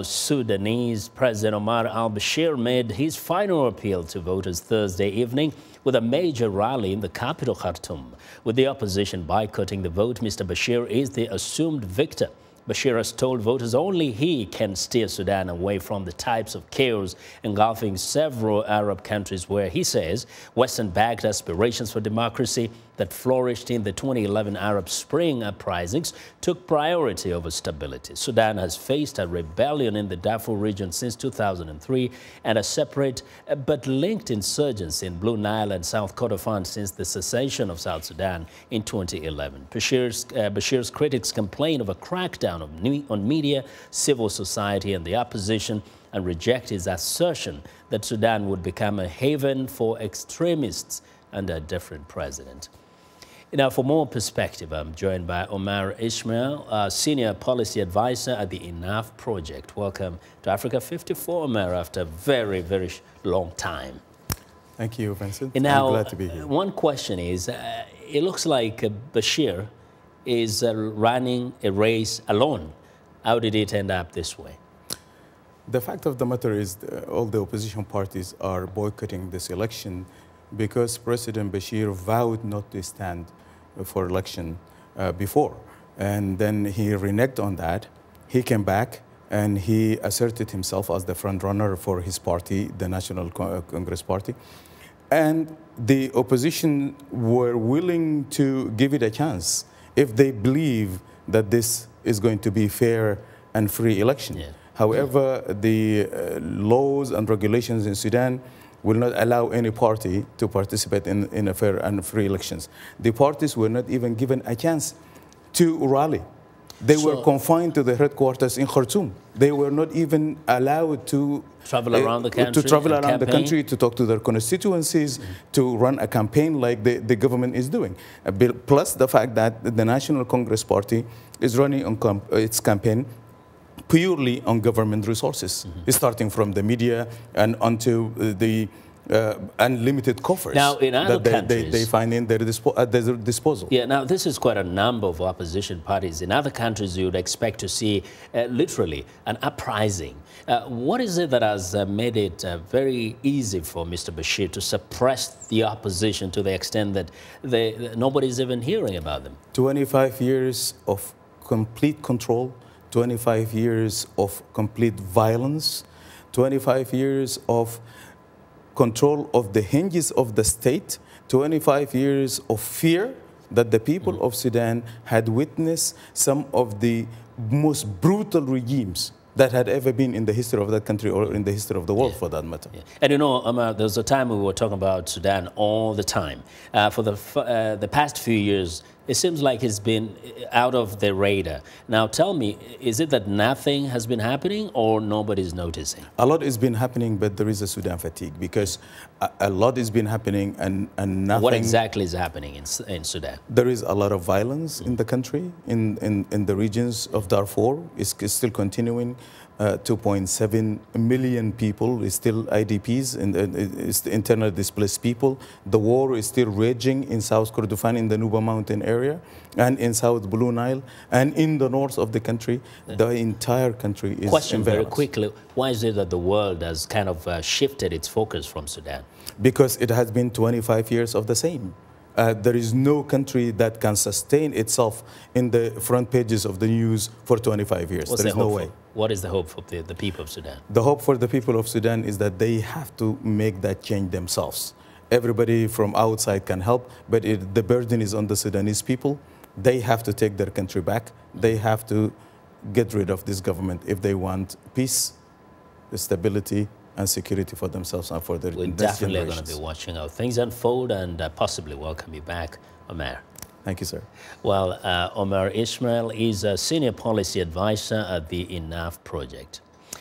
Sudanese President Omar al-Bashir made his final appeal to voters Thursday evening with a major rally in the capital Khartoum. With the opposition boycotting the vote, Mr. Bashir is the assumed victor. Bashir has told voters only he can steer Sudan away from the types of chaos engulfing several Arab countries where, he says, Western-backed aspirations for democracy that flourished in the 2011 Arab Spring uprisings took priority over stability. Sudan has faced a rebellion in the Darfur region since 2003 and a separate but linked insurgency in Blue Nile and South Kordofan since the secession of South Sudan in 2011. Bashir's critics complain of a crackdown on media, civil society and the opposition and reject his assertion that Sudan would become a haven for extremists under a different president. Now, for more perspective, I'm joined by Omer Ismail, Senior Policy Advisor at the Enough Project. Welcome to Africa 54, Omer, after a very, very long time. Thank you, Vincent. Now, I'm glad to be here. One question is, it looks like Bashir is running a race alone. How did it end up this way? The fact of the matter is all the opposition parties are boycotting this election because President Bashir vowed not to stand for election before. And then he reneged on that. He came back and he asserted himself as the front runner for his party, the National Congress Party. And the opposition were willing to give it a chance if they believe that this is going to be fair and free election. Yeah. However, the laws and regulations in Sudan will not allow any party to participate in a fair and free elections. The parties were not even given a chance to rally. They were confined to the headquarters in Khartoum. They were not even allowed to travel around the country, to talk to their constituencies, to run a campaign like the government is doing. Plus the fact that the National Congress Party is running on its campaign purely on government resources, starting from the media and onto the unlimited coffers now, in other countries, they find in their at their disposal. Yeah, now this is quite a number of opposition parties. In other countries, you would expect to see literally an uprising. What is it that has made it very easy for Mr. Bashir to suppress the opposition to the extent that nobody's even hearing about them? 25 years of complete control, 25 years of complete violence, 25 years of control of the hinges of the state, 25 years of fear that the people of Sudan had witnessed some of the most brutal regimes that had ever been in the history of that country or in the history of the world, for that matter. Yeah. And you know, Omar, there was a time we were talking about Sudan all the time. For the past few years, it seems like it's been out of the radar. Now, tell me, is it that nothing has been happening or nobody's noticing? A lot has been happening, but there is a Sudan fatigue because a lot has been happening and nothing... What exactly is happening in Sudan? There is a lot of violence in the country, in the regions of Darfur. It's still continuing. 2.7 million people is still IDPs, and internal displaced people. The war is still raging in South Kordofan, in the Nuba Mountain area, and in South Blue Nile, and in the north of the country. The entire country is Question very quickly, why is it that the world has kind of shifted its focus from Sudan? Because it has been 25 years of the same. There is no country that can sustain itself in the front pages of the news for 25 years. There is no way. What is the hope for the people of Sudan? The hope for the people of Sudan is that they have to make that change themselves. Everybody from outside can help, but the burden is on the Sudanese people. They have to take their country back. They have to get rid of this government if they want peace, stability, and security for themselves and for their We're definitely going to be watching how things unfold and possibly welcome you back, Omer. Thank you, sir. Well, Omer Ismail is a Senior Policy Advisor at the Enough Project.